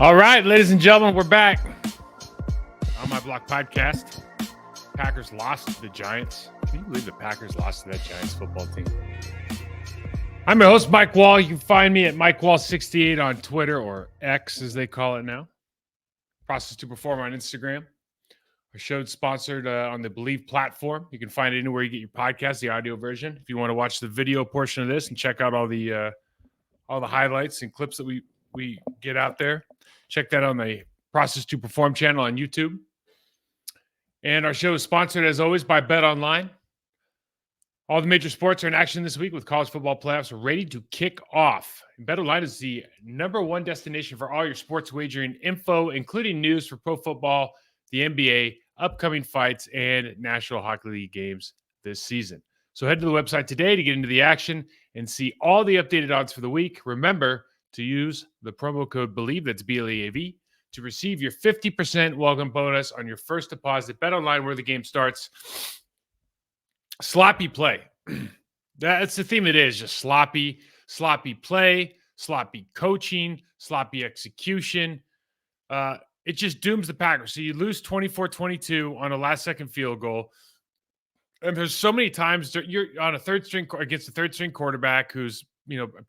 All right, ladies and gentlemen, we're back on my block podcast. Packers lost to the Giants. Can you believe the Packers lost to that Giants football team? I'm your host, Mike Wahle. You can find me at MikeWahl68 on Twitter, or X as they call it now. Process to Perform on Instagram. Our show's sponsored on the Believe platform. You can find it anywhere you get your podcast, the audio version. If you want to watch the video portion of this and check out all the highlights and clips that we get out there, check that on the Process to Perform channel on YouTube. And our show is sponsored, as always, by Bet Online. All the major sports are in action this week with college football playoffs ready to kick off. Bet Online is the #1 destination for all your sports wagering info, including news for pro football, the NBA, upcoming fights, and National Hockey League games this season. So head to the website today to get into the action and see all the updated odds for the week. Remember to use the promo code BELIEVE, that's BLEAV, to receive your 50% welcome bonus on your first deposit. Bet Online, where the game starts. Sloppy play. That's the theme it is, just sloppy play, sloppy coaching, sloppy execution. It just dooms the Packers. So you lose 24-22 on a last-second field goal. And there's so many times you're on a third-string against a third-string quarterback who's,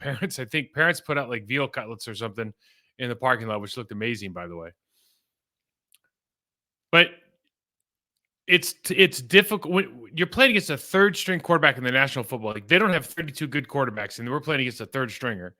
parents put out like veal cutlets or something in the parking lot, which looked amazing, by the way. But it's difficult when you're playing against a third-string quarterback in the National Football League. They don't have 32 good quarterbacks, and we're playing against a third-stringer.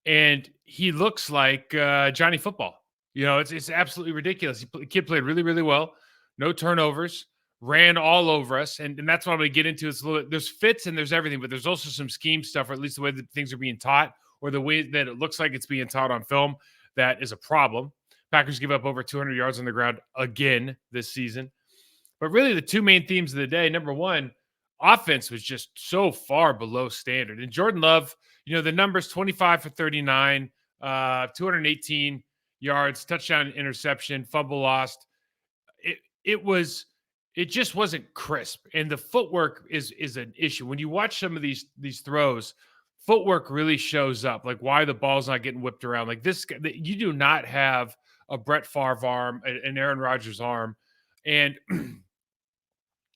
And he looks like Johnny Football. It's absolutely ridiculous. The kid played really, really well. No turnovers. Ran all over us. And that's what I'm going to get into. It's a little bit, there's fits and there's everything, but there's also some scheme stuff, or at least the way that things are being taught, or the way that it looks like it's being taught on film, that is a problem. Packers give up over 200 yards on the ground again this season. But really the two main themes of the day, number one, offense was just so far below standard. And Jordan Love, the numbers 25 for 39, 218 yards, touchdown, interception, fumble lost. It just wasn't crisp. And the footwork is an issue. When you watch some of these throws, footwork really shows up, like why the ball's not getting whipped around. Like this, you do not have a Brett Favre arm, an Aaron Rodgers arm. And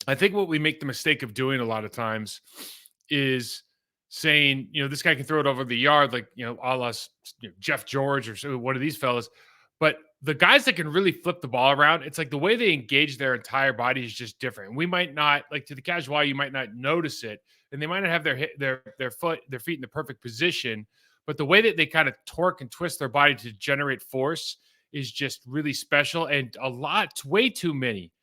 I think what we make the mistake of doing a lot of times is saying, this guy can throw it over the yard, like, a la Jeff George or one of these fellas. But the guys that can really flip the ball around, it's like the way they engage their entire body is just different. We might not, like, to the casual eye, you might not notice it, and they might not have their feet in the perfect position, but the way that they kind of torque and twist their body to generate force is just really special. And way too many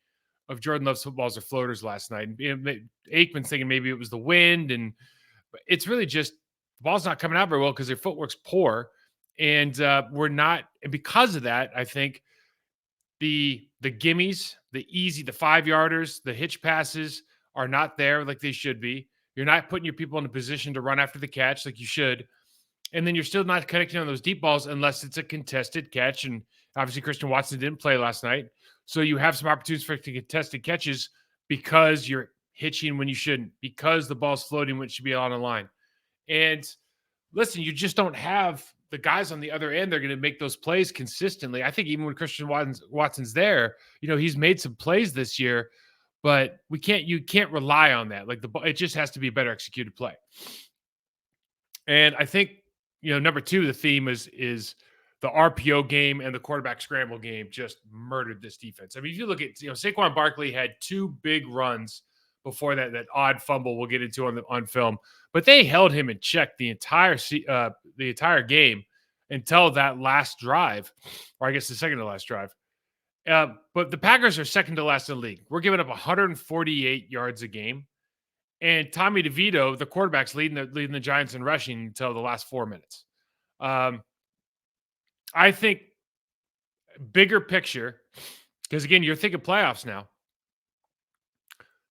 of Jordan Love's footballs are floaters last night. And Aikman's thinking maybe it was the wind, and it's really just the ball's not coming out very well because their footwork's poor. And we're not, and because of that, I think the gimmies, the 5-yarders, the hitch passes are not there like they should be. You're not putting your people in a position to run after the catch like you should. And then you're still not connecting on those deep balls unless it's a contested catch. And obviously Christian Watson didn't play last night. So you have some opportunities for contested catches because you're hitching when you shouldn't, because the ball's floating when it should be on the line. And listen, you just don't have the guys on the other end. They're going to make those plays consistently. I think even when Christian Watson's there, he's made some plays this year, but you can't rely on that. Like it just has to be a better executed play. And I think, number two, the theme is the RPO game and the quarterback scramble game just murdered this defense. I mean, if you look at, Saquon Barkley had two big runs before that odd fumble we'll get into on film, but they held him in check the entire game until that last drive, or I guess the second to last drive. But the Packers are second to last in the league. We're giving up 148 yards a game, and Tommy DeVito, the quarterback's leading the Giants in rushing until the last 4 minutes. I think bigger picture, because again, you're thinking playoffs now.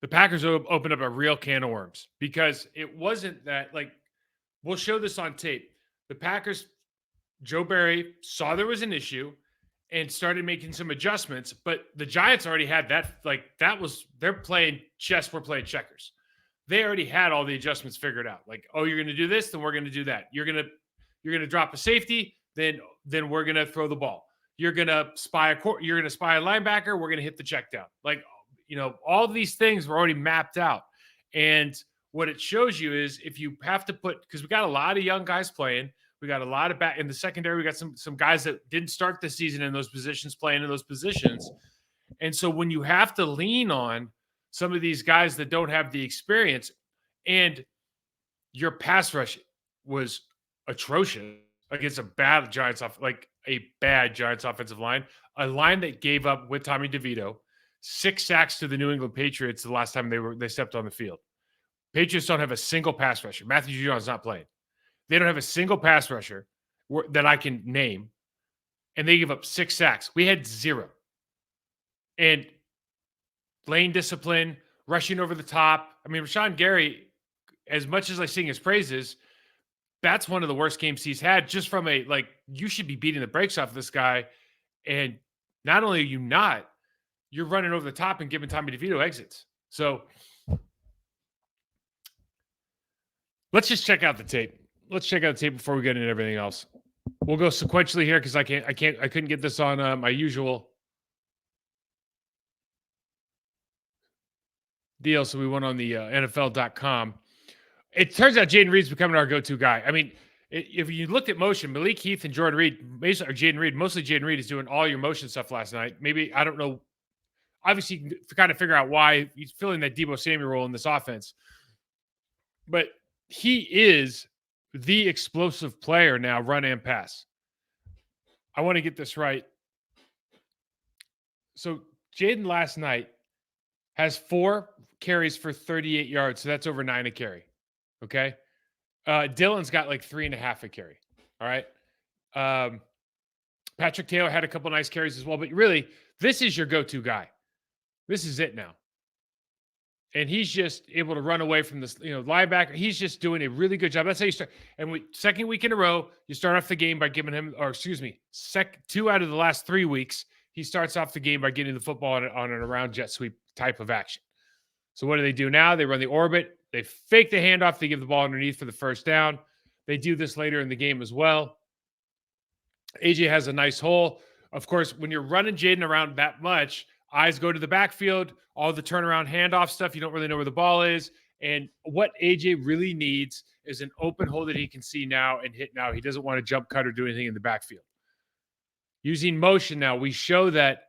The Packers opened up a real can of worms, because it wasn't that, like, we'll show this on tape. The Packers, Joe Barry saw there was an issue and started making some adjustments, but the Giants already had that. Like, they're playing chess, we're playing checkers. They already had all the adjustments figured out. Like, oh, you're going to do this, then we're going to do that. You're going to drop a safety, then then we're gonna throw the ball. You're gonna spy you're gonna spy a linebacker. We're gonna hit the check down. Like, all of these things were already mapped out. And what it shows you is if you have to put, because we got a lot of young guys playing, we got a lot of back in the secondary. We got some guys that didn't start the season in those positions playing in those positions. And so when you have to lean on some of these guys that don't have the experience, and your pass rush was atrocious against a bad Giants offensive line, a line that gave up with Tommy DeVito 6 sacks to the New England Patriots the last time they stepped on the field. Patriots don't have a single pass rusher. Matthew Judon's not playing. They don't have a single pass rusher that I can name, and they give up 6 sacks. We had 0. And lane discipline, rushing over the top. I mean, Rashawn Gary, as much as I sing his praises, that's one of the worst games he's had, just from you should be beating the brakes off this guy. And not only are you not, you're running over the top and giving Tommy DeVito exits. So let's just check out the tape. Let's check out the tape before we get into everything else. We'll go sequentially here because I couldn't get this on my usual deal. So we went on the NFL.com. It turns out Jaden Reed's becoming our go-to guy. I mean, if you looked at motion, Malik Heath and Jordan Reed, or Jaden Reed, mostly Jaden Reed is doing all your motion stuff last night. Maybe, I don't know. Obviously, you can kind of figure out why he's filling that Deebo Samuel role in this offense. But he is the explosive player now, run and pass. I want to get this right. So Jaden last night has 4 carries for 38 yards. So that's over 9 a carry. Okay. Dylan's got like 3.5 a carry. All right. Patrick Taylor had a couple nice carries as well, but really, this is your go-to guy. This is it now. And he's just able to run away from this, linebacker. He's just doing a really good job. That's how you start. And second week in a row, you start off the game by giving him, 2 out of the last 3 weeks, he starts off the game by getting the football on an around jet sweep type of action. So what do they do now? They run the orbit. They fake the handoff. They give the ball underneath for the first down. They do this later in the game as well. AJ has a nice hole. Of course, when you're running Jaden around that much, eyes go to the backfield, all the turnaround handoff stuff. You don't really know where the ball is. And what AJ really needs is an open hole that he can see now and hit now. He doesn't want to jump cut or do anything in the backfield. Using motion now, we show that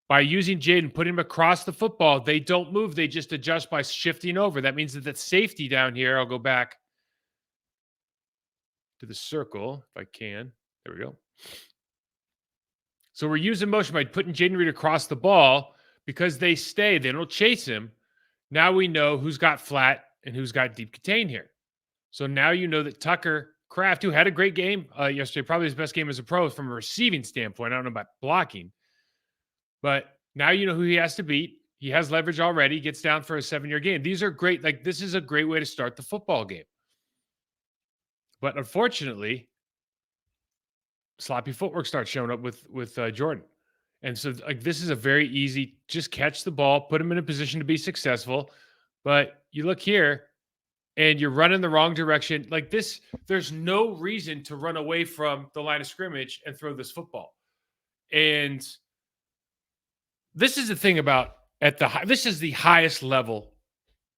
by using Jaden, putting him across the football, they don't move. They just adjust by shifting over. That means that the safety down here, I'll go back to the circle if I can. There we go. So we're using motion by putting Jaden Reed across the ball because they stay. They don't chase him. Now we know who's got flat and who's got deep contain here. So now you know that Tucker Kraft, who had a great game yesterday, probably his best game as a pro from a receiving standpoint. I don't know about blocking. But now you know who he has to beat. He has leverage already. Gets down for a 7-year game. These are great. This is a great way to start the football game. But unfortunately, sloppy footwork starts showing up with Jordan. And so this is a very easy, just catch the ball, put him in a position to be successful. But you look here and you're running the wrong direction. Like this, there's no reason to run away from the line of scrimmage and throw this football. And this is the thing about this is the highest level,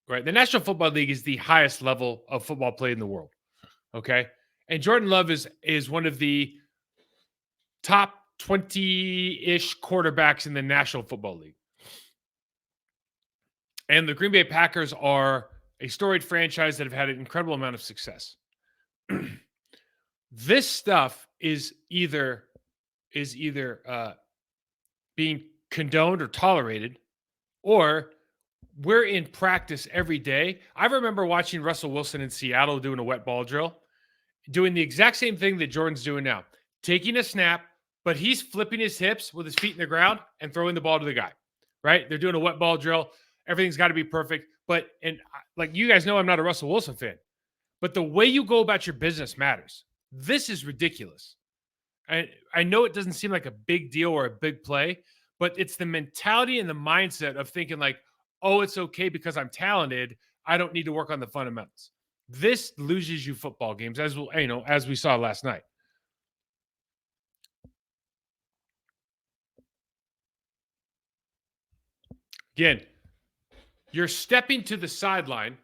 right? The National Football League is the highest level of football played in the world. Okay. And Jordan Love is one of the top 20-ish quarterbacks in the National Football League. And the Green Bay Packers are a storied franchise that have had an incredible amount of success. This stuff is either being condoned or tolerated, or we're in practice every day. I remember watching Russell Wilson in Seattle doing a wet ball drill, doing the exact same thing that Jordan's doing now, taking a snap, but he's flipping his hips with his feet in the ground and throwing the ball to the guy, right? They're doing a wet ball drill. Everything's got to be perfect. And like you guys know, I'm not a Russell Wilson fan, but the way you go about your business matters. This is ridiculous. I know it doesn't seem like a big deal or a big play, but it's the mentality and the mindset of thinking like, oh, it's okay because I'm talented. I don't need to work on the fundamentals. This loses you football games, as we saw last night. Again, you're stepping to the sideline,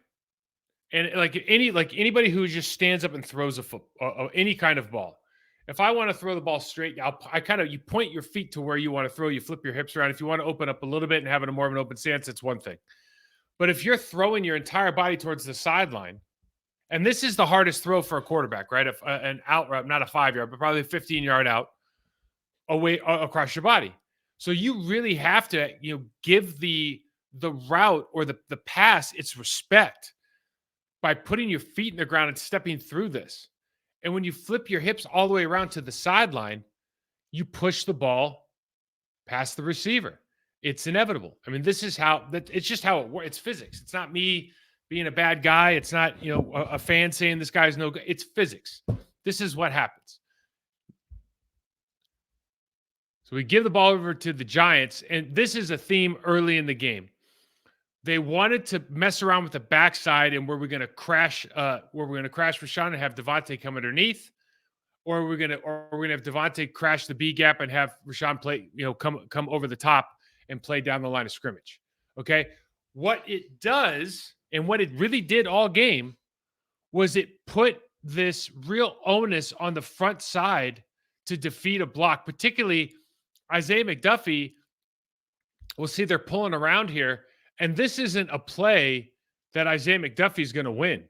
and like anybody who just stands up and throws any kind of ball. If I want to throw the ball straight, you point your feet to where you want to throw. You flip your hips around. If you want to open up a little bit and have it more of an open stance, it's one thing. But if you're throwing your entire body towards the sideline, and this is the hardest throw for a quarterback, right? If an out route, not a 5-yard, but probably a 15-yard out away across your body. So you really have to, give the route or the pass its respect by putting your feet in the ground and stepping through this. And when you flip your hips all the way around to the sideline, you push the ball past the receiver. It's inevitable. I mean, this is it's just how it works. It's physics. It's not me being a bad guy. It's not, a fan saying this guy's no good. It's physics. This is what happens. So we give the ball over to the Giants, and this is a theme early in the game. They wanted to mess around with the backside, and were we going to crash Rashawn and have Devontae come underneath, or we're going to have Devontae crash the B gap and have Rashawn play, come over the top and play down the line of scrimmage. Okay, what it does, and what it really did all game, was it put this real onus on the front side to defeat a block, particularly Isaiah McDuffie. We'll see they're pulling around here. And this isn't a play that Isaiah McDuffie is going to win.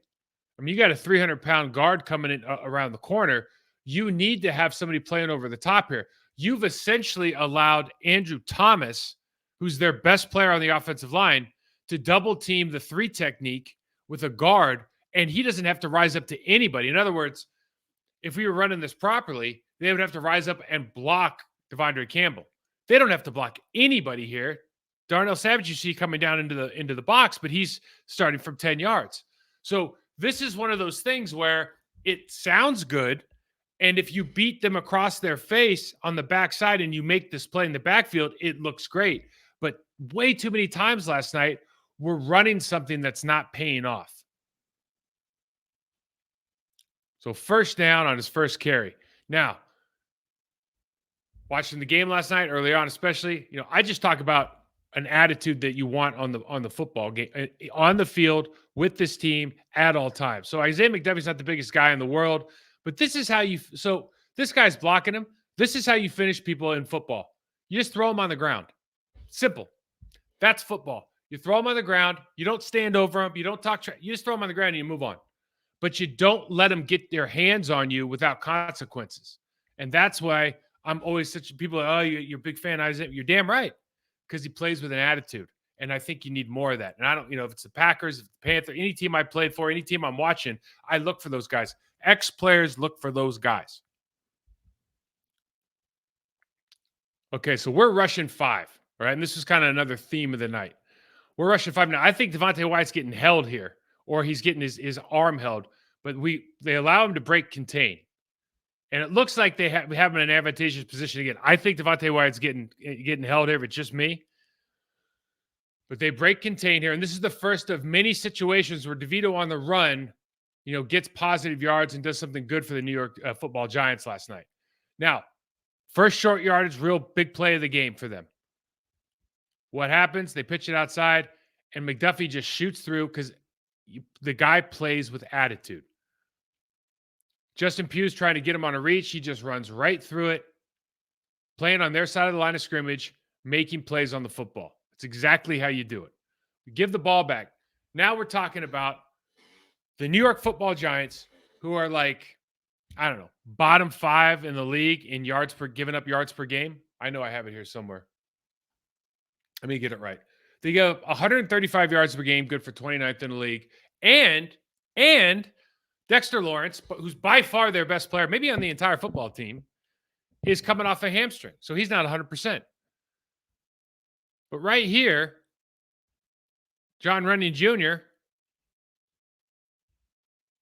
I mean, you got a 300-pound guard coming in around the corner. You need to have somebody playing over the top here. You've essentially allowed Andrew Thomas, who's their best player on the offensive line, to double team the 3 technique with a guard, and he doesn't have to rise up to anybody. In other words, if we were running this properly, they would have to rise up and block Devondre Campbell. They don't have to block anybody here. Darnell Savage, you see coming down into the box, but he's starting from 10 yards. So this is one of those things where it sounds good, and if you beat them across their face on the backside and you make this play in the backfield, it looks great. But way too many times last night, we're running something that's not paying off. So first down on his first carry. Now, watching the game last night, early on especially, I just talk about an attitude that you want on the football game, on the field with this team at all times. So Isaiah McDuffie's not the biggest guy in the world, but this is how so this guy's blocking him. This is how you finish people in football. You just throw them on the ground. Simple. That's football. You throw them on the ground. You don't stand over them. You don't talk. You just throw them on the ground and you move on. But you don't let them get their hands on you without consequences. And that's why I'm always people are, you're a big fan of Isaiah. You're damn right. Because he plays with an attitude. And I think you need more of that. And I don't, if it's the Packers, if the Panthers, any team I played for, any team I'm watching, I look for those guys. Ex-players look for those guys. Okay, so we're rushing 5, right? And this is kind of another theme of the night. We're rushing 5 now. I think Devontae Wyatt's getting held here, or he's getting his arm held. But they allow him to break contain. And it looks like we have him in an advantageous position again. I think Devontae Wyatt's getting held here, if it's just me. But they break contain here. And this is the first of many situations where DeVito on the run, gets positive yards and does something good for the New York Football Giants last night. Now, first short yardage, real big play of the game for them. What happens? They pitch it outside, and McDuffie just shoots through because the guy plays with attitude. Justin Pugh's trying to get him on a reach. He just runs right through it, playing on their side of the line of scrimmage, making plays on the football. It's exactly how you do it. You give the ball back. Now we're talking about the New York Football Giants, who are bottom 5 in the league in giving up yards per game. I know I have it here somewhere. Let me get it right. They give 135 yards per game, good for 29th in the league. And Dexter Lawrence, who's by far their best player, maybe on the entire football team, is coming off a hamstring. So he's not 100%. But right here, John Runyon Jr.,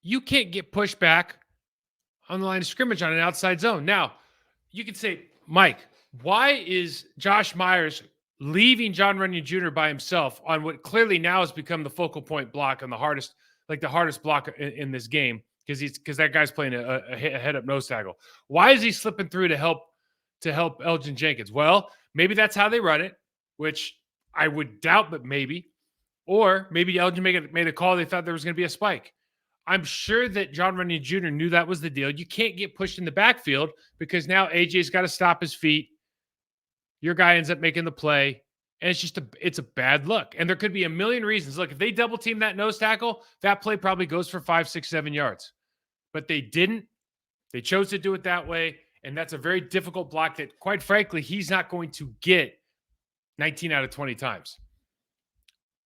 you can't get pushed back on the line of scrimmage on an outside zone. Now, you could say, Mike, why is Josh Myers leaving John Runyon Jr. by himself on what clearly now has become the focal point block and the hardest block in this game, because that guy's playing a head-up nose tackle. Why is he slipping through to help Elgin Jenkins? Well, maybe that's how they run it, which I would doubt, but maybe. Or maybe Elgin made a call. They thought there was going to be a spike. I'm sure that John Runyon Jr. knew that was the deal. You can't get pushed in the backfield because now AJ's got to stop his feet. Your guy ends up making the play, and it's a bad look. And there could be a million reasons. Look, if they double team that nose tackle, that play probably goes for 5, 6, 7 yards. But they didn't. They chose to do it that way, and that's a very difficult block that, quite frankly, he's not going to get 19 out of 20 times.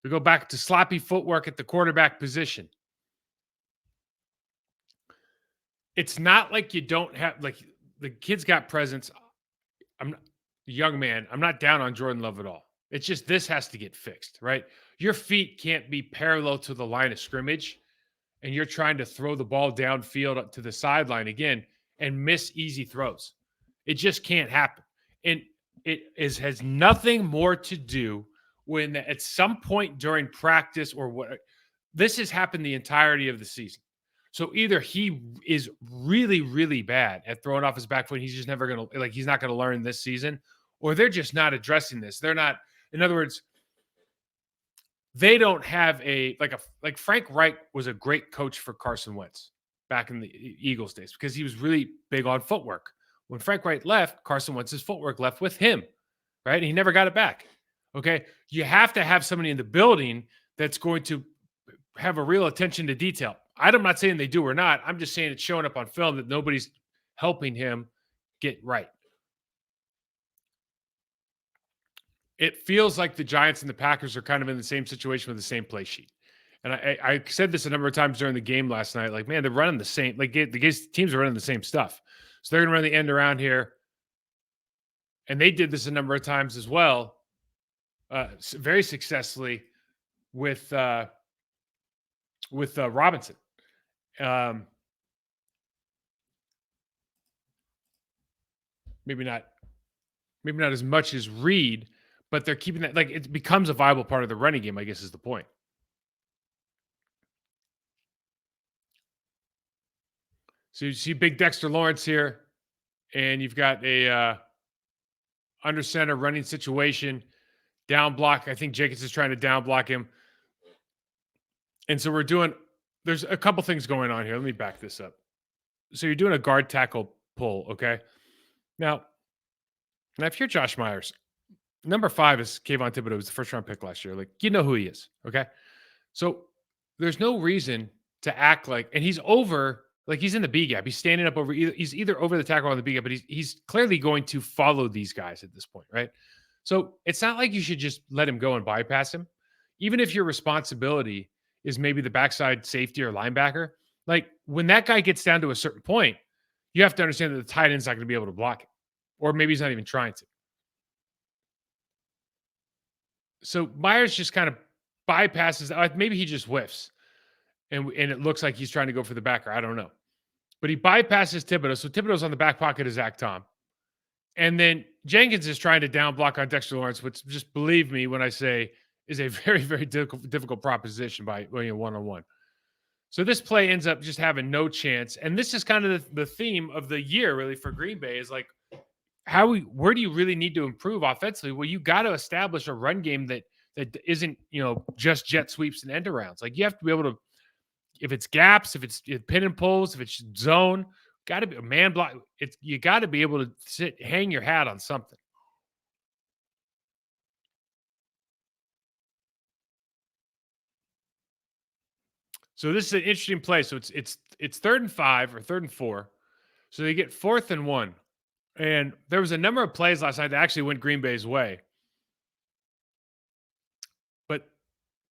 We go back to sloppy footwork at the quarterback position. It's not like you don't have, like, the kid's got presence. I'm not, young man, I'm not down on Jordan Love at all. It's just this has to get fixed, right? Your feet can't be parallel to the line of scrimmage, and you're trying to throw the ball downfield up to the sideline again and miss easy throws. It just can't happen. And has nothing more to do when at some point during practice or what, this has happened the entirety of the season. So either he is really, really bad at throwing off his back foot, he's just never going to, like, he's not going to learn this season, or they're just not addressing this. They're not, in other words, they don't have like Frank Reich was a great coach for Carson Wentz back in the Eagles days because he was really big on footwork. When Frank Reich left, Carson Wentz's footwork left with him, right? And he never got it back. Okay. You have to have somebody in the building that's going to have a real attention to detail. I'm not saying they do or not. I'm just saying it's showing up on film that nobody's helping him get right. It feels like the Giants and the Packers are kind of in the same situation with the same play sheet. And I said this a number of times during the game last night. Like, man, they're running the same. Like, the teams are running the same stuff. So they're going to run the end around here. And they did this a number of times as well, very successfully with Robinson. Maybe not as much as Reed, but they're keeping that, like, it becomes a viable part of the running game, I guess is the point. So you see big Dexter Lawrence here, and you've got a under center running situation, down block. I think Jacobs is trying to down block him. And so there's a couple things going on here. Let me back this up. So you're doing a guard tackle pull, okay? Now if you're Josh Myers, number 5 is Kayvon Thibodeau, was the first round pick last year. Like, you know who he is, okay? So there's no reason to act like, and he's over, like, he's in the B gap. He's standing up over, he's either over the tackle or on the B gap, but he's clearly going to follow these guys at this point, right? So it's not like you should just let him go and bypass him. Even if your responsibility is maybe the backside safety or linebacker, like, when that guy gets down to a certain point, you have to understand that the tight end's not going to be able to block him. Or maybe he's not even trying to. So Myers just kind of bypasses. Maybe he just whiffs. And it looks like he's trying to go for the backer. I don't know. But he bypasses Thibodeau. So Thibodeau's on the back pocket of Zach Tom. And then Jenkins is trying to down block on Dexter Lawrence, which, just believe me when I say, is a very, very difficult proposition by one-on-one. So this play ends up just having no chance. And this is kind of the theme of the year, really, for Green Bay, is like, where do you really need to improve offensively? Well, you got to establish a run game that isn't, just jet sweeps and end arounds. Like, you have to be able to, if it's gaps, if it's pin and pulls, if it's zone, got to be a man block. You got to be able to hang your hat on something. So this is an interesting play. So it's 3rd and 5 or 3rd and 4. So they get 4th and 1. And there was a number of plays last night that actually went Green Bay's way. But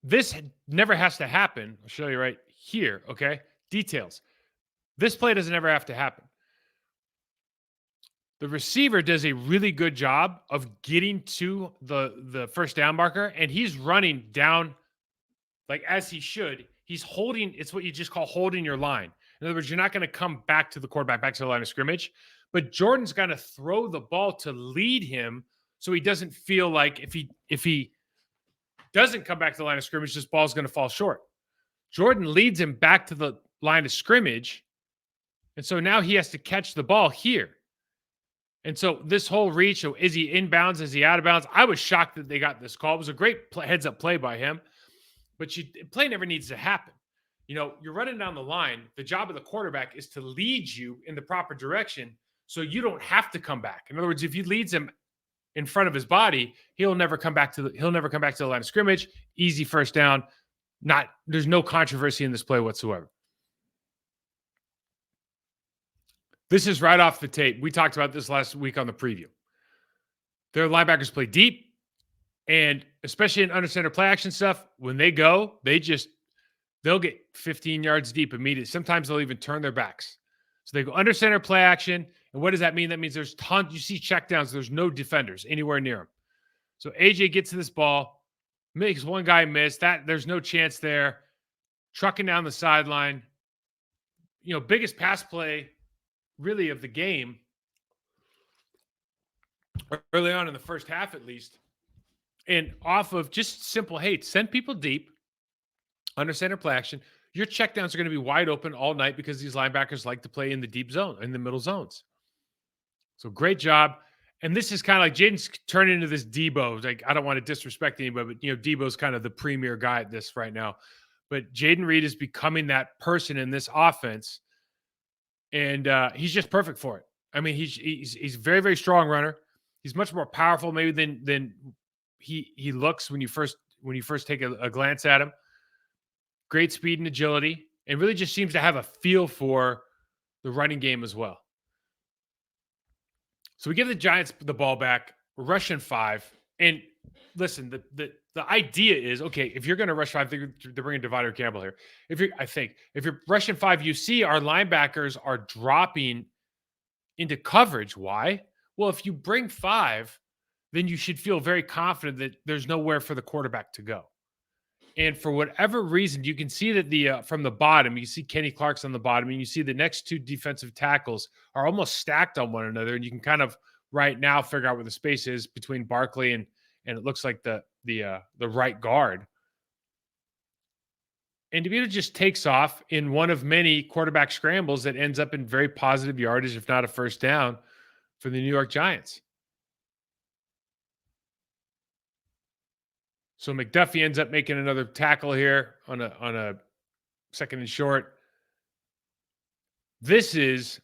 this never has to happen. I'll show you right here, okay? Details. This play doesn't ever have to happen. The receiver does a really good job of getting to the first down marker, and he's running down, like, as he should. He's holding, it's what you just call holding your line. In other words, you're not going to come back to the quarterback, back to the line of scrimmage. But Jordan's going to throw the ball to lead him so he doesn't feel like if he doesn't come back to the line of scrimmage, this ball's going to fall short. Jordan leads him back to the line of scrimmage, and so now he has to catch the ball here. And so this whole reach, so is he inbounds? Is he out of bounds? I was shocked that they got this call. It was a great heads up play by him, but play never needs to happen. You're running down the line. The job of the quarterback is to lead you in the proper direction so you don't have to come back. In other words, if he leads him in front of his body, he'll never come back to the line of scrimmage. Easy first down. There's no controversy in this play whatsoever. This is right off the tape. We talked about this last week on the preview. Their linebackers play deep, and especially in under center play action stuff, when they go, they'll get 15 yards deep immediately. Sometimes they'll even turn their backs. So they go under center play action. And what does that mean? That means there's tons. You see checkdowns. There's no defenders anywhere near him. So AJ gets to this ball, makes one guy miss. There's no chance there. Trucking down the sideline. Biggest pass play really of the game early on in the first half, at least. And off of just simple, hey, send people deep under center play action. Your checkdowns are going to be wide open all night because these linebackers like to play in the deep zone, in the middle zones. So great job. And this is kind of like Jaden's turned into this Debo. Like, I don't want to disrespect anybody, but Debo's kind of the premier guy at this right now. But Jaden Reed is becoming that person in this offense, and he's just perfect for it. I mean, he's a very, very strong runner. He's much more powerful maybe than he looks when you first take a glance at him. Great speed and agility, and really just seems to have a feel for the running game as well. So we give the Giants the ball back. We're rushing 5. And listen, the idea is, okay, if you're going to rush 5, they're bringing Divider Campbell here. If you're rushing 5, you see our linebackers are dropping into coverage. Why? Well, if you bring 5, then you should feel very confident that there's nowhere for the quarterback to go. And for whatever reason, you can see that from the bottom, you see Kenny Clark's on the bottom, and you see the next 2 defensive tackles are almost stacked on one another. And you can kind of right now figure out where the space is between Barkley and it looks like the right guard. And DeVito just takes off in one of many quarterback scrambles that ends up in very positive yardage, if not a first down, for the New York Giants. So McDuffie ends up making another tackle here on a second and short. This is,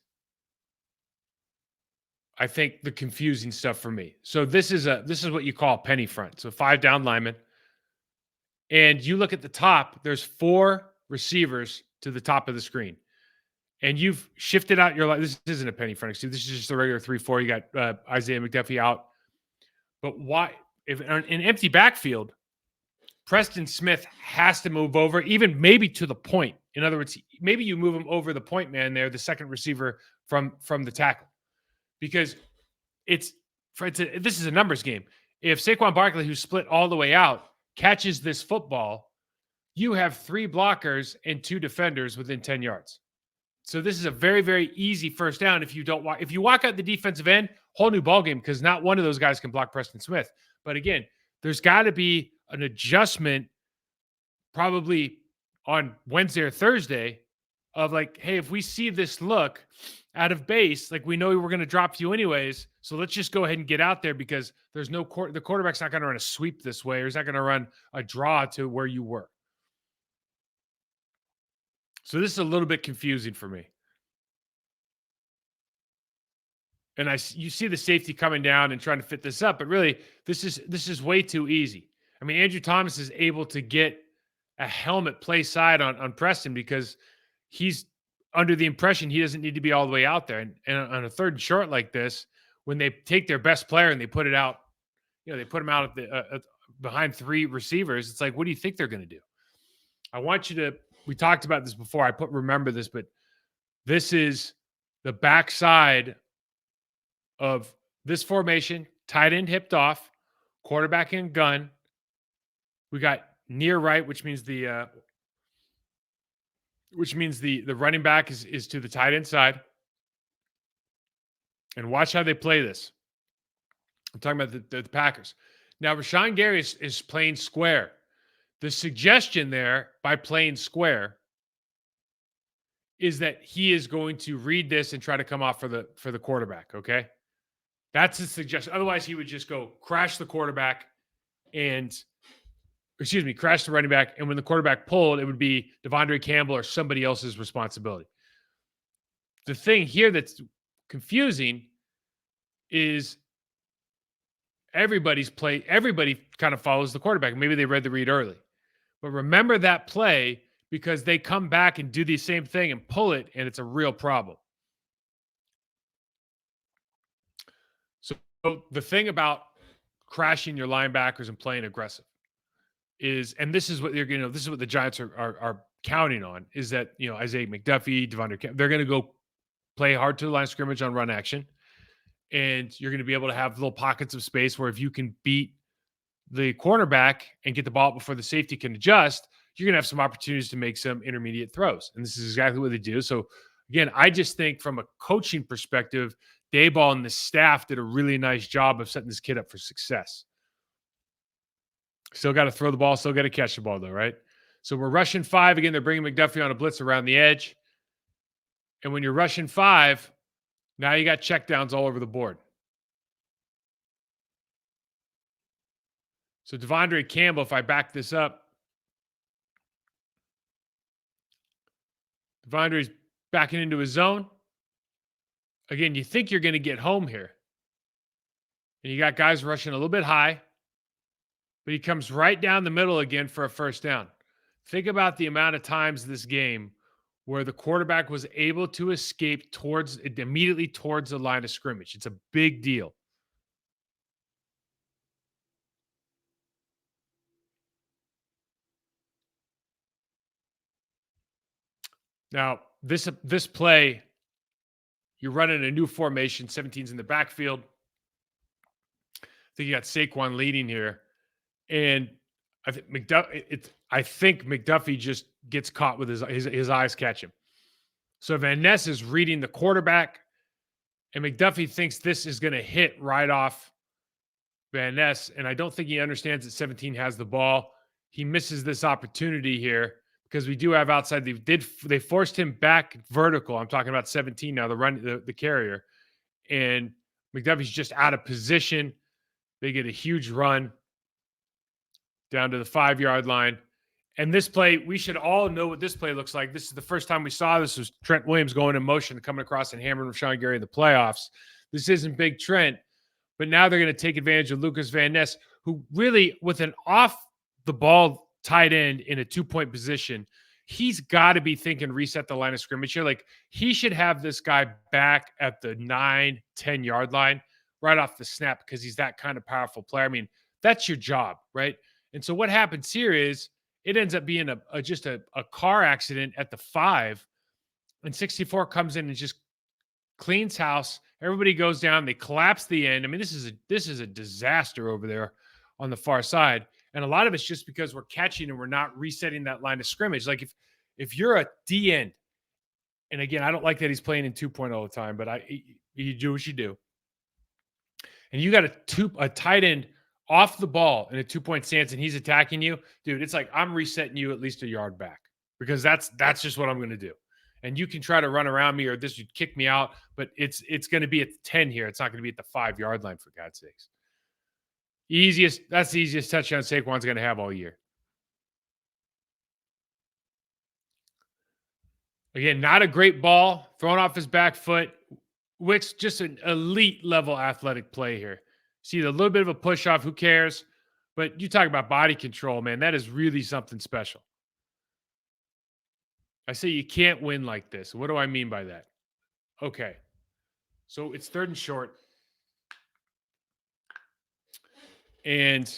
I think, the confusing stuff for me. So this is what you call a penny front. So 5 down linemen. And you look at the top, there's 4 receivers to the top of the screen. And you've shifted out your line. This isn't a penny front. Excuse me. This is just a regular 3-4. You got Isaiah McDuffie out. But why? If in an empty backfield, Preston Smith has to move over, even maybe to the point. In other words, maybe you move him over the point man there, the second receiver from the tackle. Because this is a numbers game. If Saquon Barkley, who's split all the way out, catches this football, you have 3 blockers and 2 defenders within 10 yards. So this is a very, very easy first down if you walk out the defensive end, whole new ballgame, because not one of those guys can block Preston Smith. But again, there's got to be an adjustment probably on Wednesday or Thursday of like, hey, if we see this look out of base, like we know we're going to drop you anyways, so let's just go ahead and get out there because there's the quarterback's not going to run a sweep this way, or he's not going to run a draw to where you were. So this is a little bit confusing for me. And you see the safety coming down and trying to fit this up, but really this is way too easy. I mean, Andrew Thomas is able to get a helmet play side on Preston because he's under the impression he doesn't need to be all the way out there. And on a 3rd and short like this, when they take their best player and they put it out, they put him out behind 3 receivers. It's like, what do you think they're going to do? I want you to. We talked about this before. Remember this, but this is the backside of this formation. Tight end hipped off, quarterback in gun. We got near right, which means the running back is to the tight end side. And watch how they play this. I'm talking about the Packers. Now, Rashawn Gary is playing square. The suggestion there by playing square is that he is going to read this and try to come off for the quarterback, okay? That's his suggestion. Otherwise, he would just go crash the quarterback and, excuse me, crash the running back. And when the quarterback pulled, it would be Devondre Campbell or somebody else's responsibility. The thing here that's confusing is everybody kind of follows the quarterback. Maybe they read the read early. But remember that play because they come back and do the same thing and pull it, and it's a real problem. So the thing about crashing your linebackers and playing aggressive is, and this is what this is what the Giants are counting on, is that Isaiah McDuffie, Devondre Campbell, they're going to go play hard to the line of scrimmage on run action, and you're going to be able to have little pockets of space where if you can beat the cornerback and get the ball before the safety can adjust, you're going to have some opportunities to make some intermediate throws. And this is exactly what they do. So again, I just think from a coaching perspective, Daboll and the staff did a really nice job of setting this kid up for success. Still got to throw the ball, still got to catch the ball though, right? So we're rushing 5. Again, they're bringing McDuffie on a blitz around the edge. And when you're rushing 5, now you got checkdowns all over the board. So Devondre Campbell, if I back this up, Devondre's backing into his zone. Again, you think you're going to get home here. And you got guys rushing a little bit high, but he comes right down the middle again for a first down. Think about the amount of times this game where the quarterback was able to escape immediately towards the line of scrimmage. It's a big deal. Now, this play, you're running a new formation. 17's in the backfield. I think you got Saquon leading here. And I think McDuffie just gets caught with his eyes catch him. So Van Ness is reading the quarterback, and McDuffie thinks this is going to hit right off Van Ness. And I don't think he understands that 17 has the ball. He misses this opportunity here because we do have outside. They forced him back vertical. I'm talking about 17 now, the carrier. And McDuffie's just out of position. They get a huge run down to the 5-yard line. And this play, we should all know what this play looks like. This is the first time we saw this was Trent Williams going in motion, coming across and hammering Rashawn Gary in the playoffs. This isn't Big Trent, but now they're going to take advantage of Lucas Van Ness, who really, with an off-the-ball tight end in a 2-point position, he's got to be thinking reset the line of scrimmage here. Like, he should have this guy back at the 9-10-yard line right off the snap because he's that kind of powerful player. I mean, that's your job, right? And so what happens here is it ends up being just a car accident at the 5, and 64 comes in and just cleans house. Everybody goes down. They collapse the end. I mean, this is a disaster over there on the far side, and a lot of it's just because we're catching and we're not resetting that line of scrimmage. Like if you're a D end, and again, I don't like that he's playing in 2.0 all the time, but you do what you do, and you got a tight end off the ball in a 2-point stance and he's attacking you, dude, it's like I'm resetting you at least a yard back because that's just what I'm going to do. And you can try to run around me or this would kick me out, but it's going to be at the 10 here. It's not going to be at the 5-yard line, for God's sakes. That's the easiest touchdown Saquon's going to have all year. Again, not a great ball thrown off his back foot. Wicks, just an elite level athletic play here. See a little bit of a push off, who cares? But you talk about body control, man. That is really something special. I say you can't win like this. What do I mean by that? Okay. So it's 3rd and short. And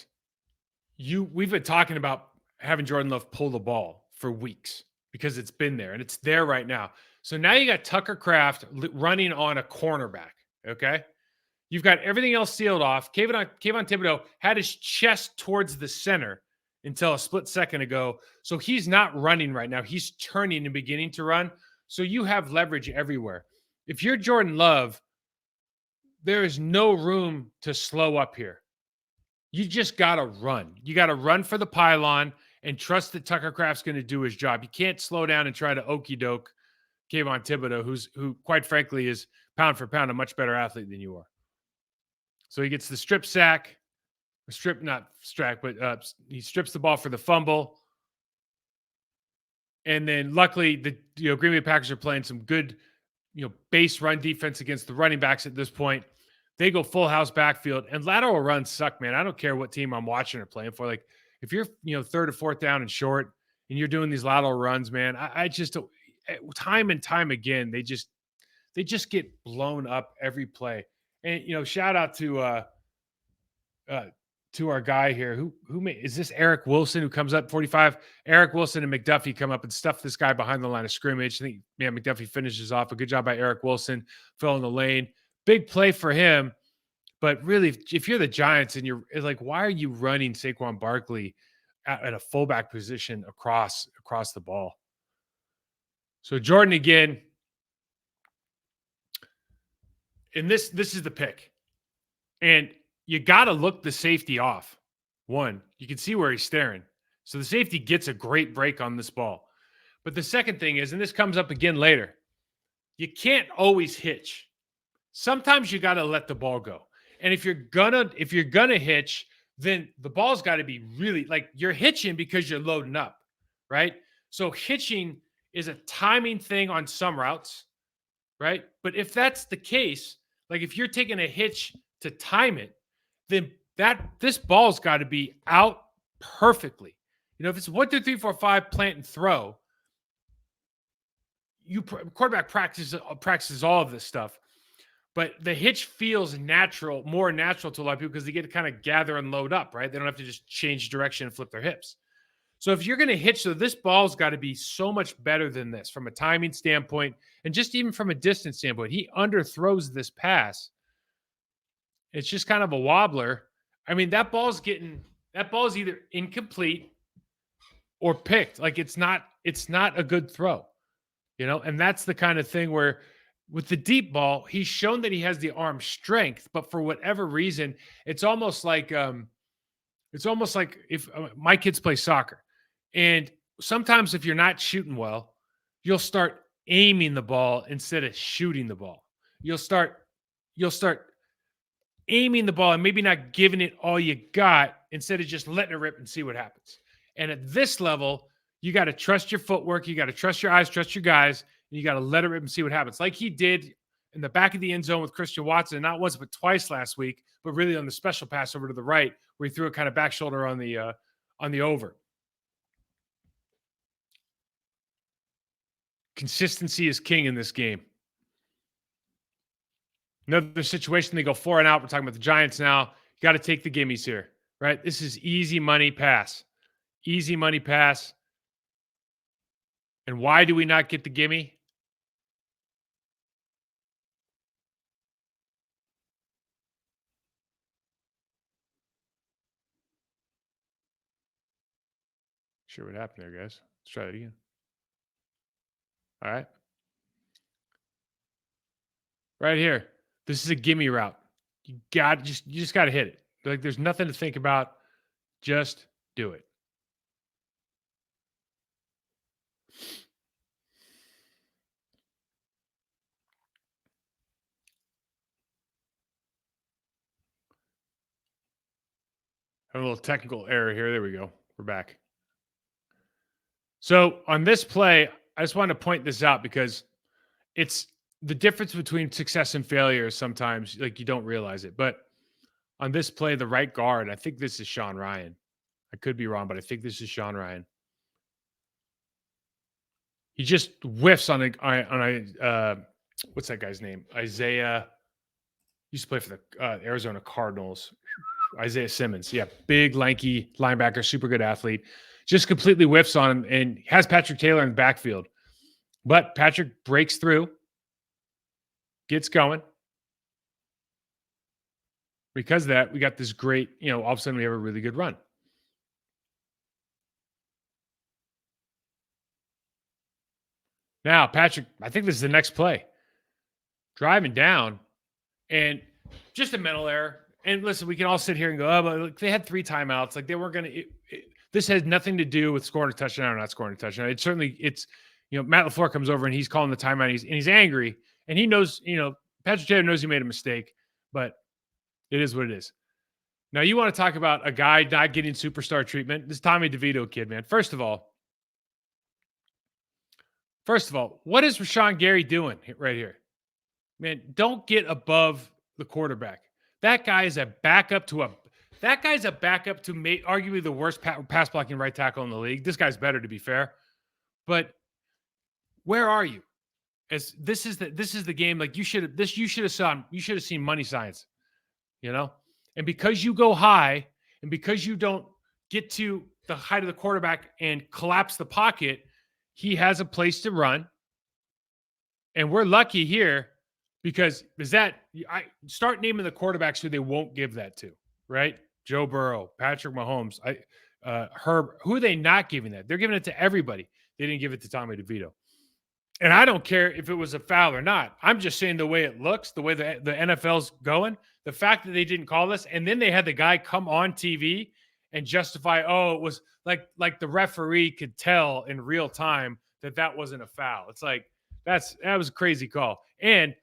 we've been talking about having Jordan Love pull the ball for weeks because it's been there and it's there right now. So now you got Tucker Kraft running on a cornerback, okay? You've got everything else sealed off. Kayvon Thibodeau had his chest towards the center until a split second ago. So he's not running right now. He's turning and beginning to run. So you have leverage everywhere. If you're Jordan Love, there is no room to slow up here. You just got to run. You got to run for the pylon and trust that Tucker Kraft's going to do his job. You can't slow down and try to okey doke Kayvon Thibodeau, who quite frankly is pound for pound a much better athlete than you are. So he gets the strip sack, strip, not sack, but he strips the ball for the fumble. And then luckily, the Green Bay Packers are playing some good, base run defense against the running backs at this point. They go full house backfield, and lateral runs suck, man. I don't care what team I'm watching or playing for. Like if you're, third or fourth down and short, and you're doing these lateral runs, man, I just don't. Time and time again, they just get blown up every play. And shout out uh, to our guy here. Who made, is this Eric Wilson who comes up 45? Eric Wilson and McDuffie come up and stuff this guy behind the line of scrimmage. I think, man, McDuffie finishes off. A good job by Eric Wilson, filling the lane. Big play for him. But really, if you're the Giants and it's like, why are you running Saquon Barkley at a fullback position across the ball? So Jordan again, and this is the pick, and you got to look the safety off. One, you can see where he's staring, so the safety gets a great break on this ball. But the second thing is, and this comes up again later, you can't always hitch. Sometimes you got to let the ball go. And if you're gonna hitch, then the ball's got to be really, like, you're hitching because you're loading up, right? So hitching is a timing thing on some routes, right? But if that's the case, like if you're taking a hitch to time it, then this ball's got to be out perfectly. If it's 1, 2, 3, 4, 5, plant and throw, quarterback practices all of this stuff. But the hitch feels natural, more natural to a lot of people because they get to kind of gather and load up, right? They don't have to just change direction and flip their hips. So if you're going to hitch, so this ball's got to be so much better than this from a timing standpoint and just even from a distance standpoint. He underthrows this pass. It's just kind of a wobbler. I mean, that ball's either incomplete or picked. Like it's not a good throw, and that's the kind of thing where with the deep ball, he's shown that he has the arm strength, but for whatever reason, it's almost like if my kids play soccer, and sometimes if you're not shooting well, you'll start aiming the ball instead of shooting the ball. You'll start aiming the ball and maybe not giving it all you got instead of just letting it rip and see what happens. And at this level, you got to trust your footwork. You got to trust your eyes, trust your guys, and you got to let it rip and see what happens. Like he did in the back of the end zone with Christian Watson, not once but twice last week, but really on the special pass over to the right where he threw a kind of back shoulder on the over. Consistency is king in this game. Another situation, they go 4 and out. We're talking about the Giants now. You got to take the gimmies here, right? This is easy money pass. Easy money pass. And why do we not get the gimme? Sure what happened there, guys. Let's try it again. All right. Right here. This is a gimme route. You just got to hit it. Like there's nothing to think about. Just do it. Have a little technical error here. There we go. We're back. So on this play, I just want to point this out because it's the difference between success and failure. Sometimes, like, you don't realize it. But on this play, the right guard, I think this is Sean Ryan. I could be wrong, but I think this is Sean Ryan. He just whiffs on a what's that guy's name? Isaiah used to play for the Arizona Cardinals. Isaiah Simmons. Yeah, big, lanky linebacker, super good athlete. Just completely whiffs on him and has Patrick Taylor in the backfield. But Patrick breaks through, gets going. Because of that, we got this great, all of a sudden we have a really good run. Now, Patrick, I think this is the next play. Driving down and just a mental error. And listen, we can all sit here and go, oh, but look, they had 3 timeouts. Like they weren't going to, this has nothing to do with scoring a touchdown or not scoring a touchdown. It's Matt LaFleur comes over and he's calling the timeout and he's angry and he knows, Patrick Taylor knows he made a mistake, but It is what it is. Now, you want to talk about a guy not getting superstar treatment? This Tommy DeVito kid, man. First of all, what is Rashawn Gary doing right here? Man, don't get above the quarterback. That guy is a backup to a that guy's a backup to arguably the worst pass blocking right tackle in the league. This guy's better, to be fair. But where are you? As this is the game. Like you should have seen money signs, you know? And because you go high and because you don't get to the height of the quarterback and collapse the pocket, he has a place to run. And we're lucky here because I start naming the quarterbacks who they won't give that to, right? Joe Burrow, Patrick Mahomes, Herb. Who are they not giving that? They're giving it to everybody. They didn't give it to Tommy DeVito. And I don't care if it was a foul or not. I'm just saying the way it looks, the way the NFL's going, the fact that they didn't call this, and then they had the guy come on TV and justify, it was like the referee could tell in real time that wasn't a foul. It's like that was a crazy call. And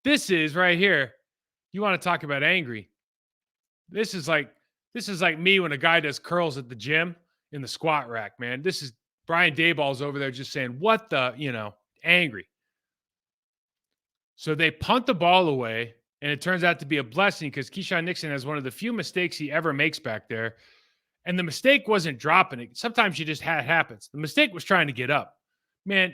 this is right here. You want to talk about angry? This is like me when a guy does curls at the gym in the squat rack, man. This is Brian Dayball's over there just saying, what the, angry. So they punt the ball away, and it turns out to be a blessing because Keyshawn Nixon has one of the few mistakes he ever makes back there. And the mistake wasn't dropping it. Sometimes you just had happens. The mistake was trying to get up. Man,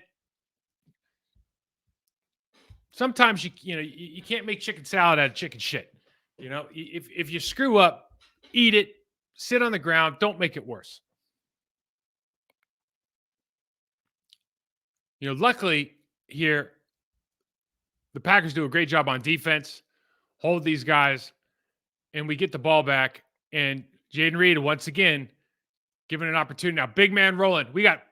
sometimes you can't make chicken salad out of chicken shit. If you screw up, eat it, sit on the ground, don't make it worse. Luckily here, the Packers do a great job on defense, hold these guys, and we get the ball back. And Jaden Reed, once again, given an opportunity. Now, big man rolling. We got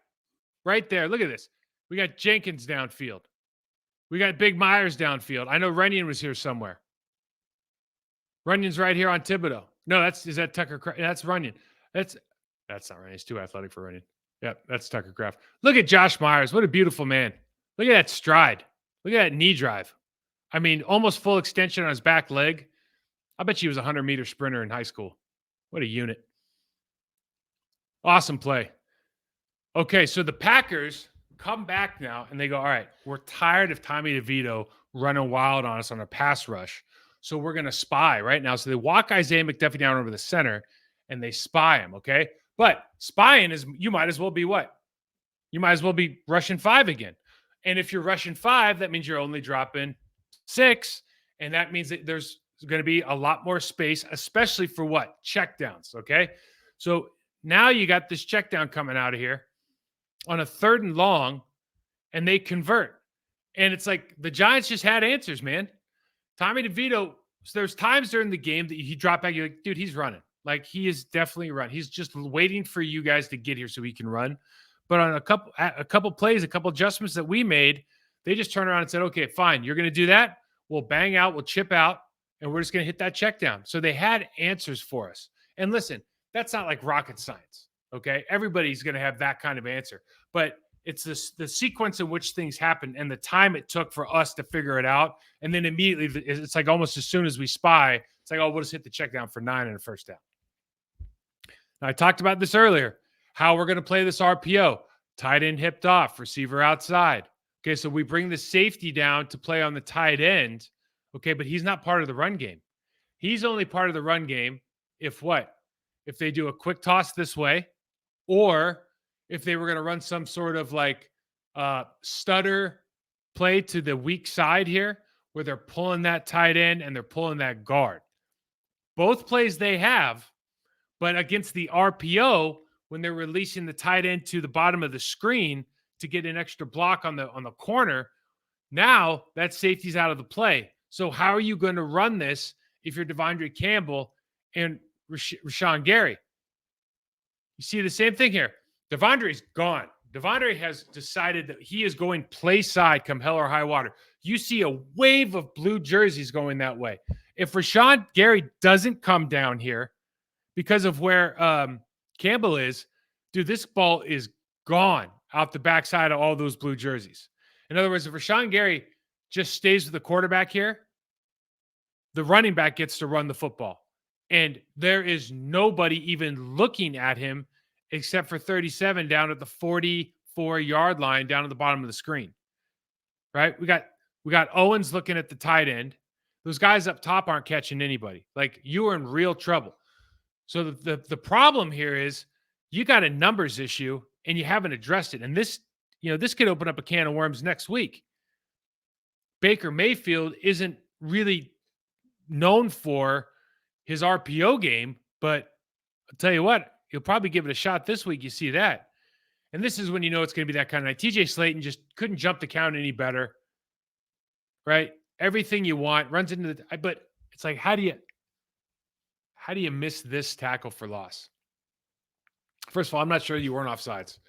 right there. Look at this. We got Jenkins downfield. We got Big Myers downfield. I know Runyon was here somewhere. Runyon's right here on Thibodeau. No, is that Tucker? That's Runyon. That's not Runyon. He's too athletic for Runyon. Yep, that's Tucker Kraft. Look at Josh Myers. What a beautiful man. Look at that stride. Look at that knee drive. I mean, almost full extension on his back leg. I bet he was a 100-meter sprinter in high school. What a unit. Awesome play. Okay, so the Packers come back now, and they go, all right, we're tired of Tommy DeVito running wild on us on a pass rush, so we're going to spy right now. So they walk Isaiah McDuffie down over the center, and they spy him, okay? But spying is, you might as well be what? You might as well be rushing 5 again. And if you're rushing 5, that means you're only dropping 6, and that means that there's going to be a lot more space, especially for what? Checkdowns, okay? So now you got this check down coming out of here on a 3rd and long, and they convert. And it's like the Giants just had answers, man. Tommy DeVito, so there's times during the game that he dropped back. You're like, dude, he's running. Like, he is definitely running. He's just waiting for you guys to get here so he can run. But on a couple plays, a couple adjustments that we made, they just turned around and said, okay, fine, you're going to do that. We'll bang out, we'll chip out, and we're just going to hit that check down. So they had answers for us. And listen, that's not like rocket science, okay? Everybody's going to have that kind of answer. But it's the sequence in which things happen and the time it took for us to figure it out. And then immediately, it's like almost as soon as we spy, it's like, oh, we'll just hit the check down for 9 and a first down. Now, I talked about this earlier, how we're going to play this RPO. Tight end hipped off, receiver outside. Okay, so we bring the safety down to play on the tight end. Okay, but he's not part of the run game. He's only part of the run game if what? If they do a quick toss this way, or if they were going to run some sort of like stutter play to the weak side here, where they're pulling that tight end and they're pulling that guard. Both plays they have, but against the RPO, when they're releasing the tight end to the bottom of the screen to get an extra block on the corner, now that safety's out of the play. So how are you going to run this if you're Devondre Campbell and Rashawn Gary? You see the same thing here. Devondre's gone. Devondre has decided that he is going play side come hell or high water. You see a wave of blue jerseys going that way. If Rashawn Gary doesn't come down here because of where Campbell is, dude, this ball is gone out the backside of all those blue jerseys. In other words, if Rashawn Gary just stays with the quarterback here, the running back gets to run the football. And there is nobody even looking at him except for 37 down at the 44-yard line down at the bottom of the screen. Right? We got Owens looking at the tight end. Those guys up top aren't catching anybody. Like, you are in real trouble. So the problem here is you got a numbers issue and you haven't addressed it. And this could open up a can of worms next week. Baker Mayfield isn't really known for his RPO game, but I'll tell you what, he'll probably give it a shot this week. You see that. And this is when you know it's going to be that kind of night. TJ Slayton just couldn't jump the count any better. Right? Everything you want runs into the, but it's like, how do you miss this tackle for loss? First of all, I'm not sure you weren't offsides,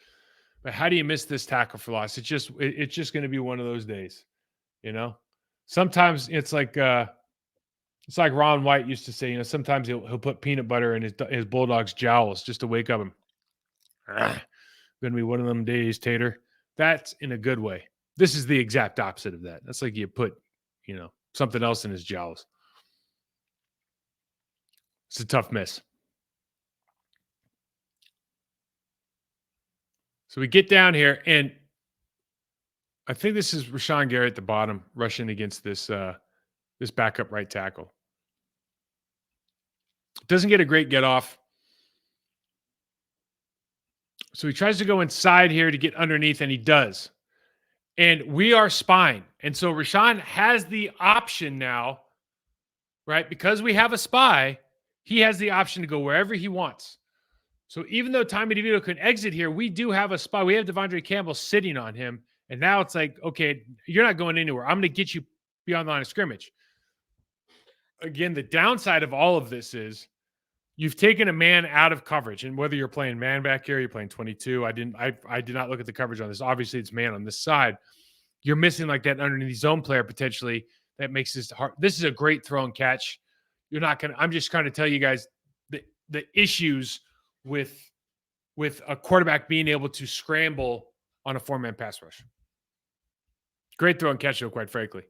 but how do you miss this tackle for loss? It's just going to be one of those days, you know. Sometimes it's like Ron White used to say, sometimes he'll put peanut butter in his bulldog's jowls just to wake up him. Going to be one of them days, Tater. That's in a good way. This is the exact opposite of that. That's like you put, something else in his jowls. It's a tough miss. So we get down here, and I think this is Rashawn Gary at the bottom rushing against this backup right tackle. Doesn't get a great get off. So he tries to go inside here to get underneath, and he does. And we are spying. And so Rashawn has the option now, right? Because we have a spy, he has the option to go wherever he wants. So even though Tommy DeVito can exit here, we do have a spy. We have Devondre Campbell sitting on him. And now it's like, okay, you're not going anywhere. I'm going to get you beyond the line of scrimmage. Again, the downside of all of this is you've taken a man out of coverage. And whether you're playing man back here, you're playing 22. I did not look at the coverage on this. Obviously, it's man on this side. You're missing like that underneath zone player potentially. That makes this hard. This is a great throw and catch. You're not going to, I'm just trying to tell you guys the issues with a quarterback being able to scramble on a 4-man pass rush. Great throw and catch, though, quite frankly.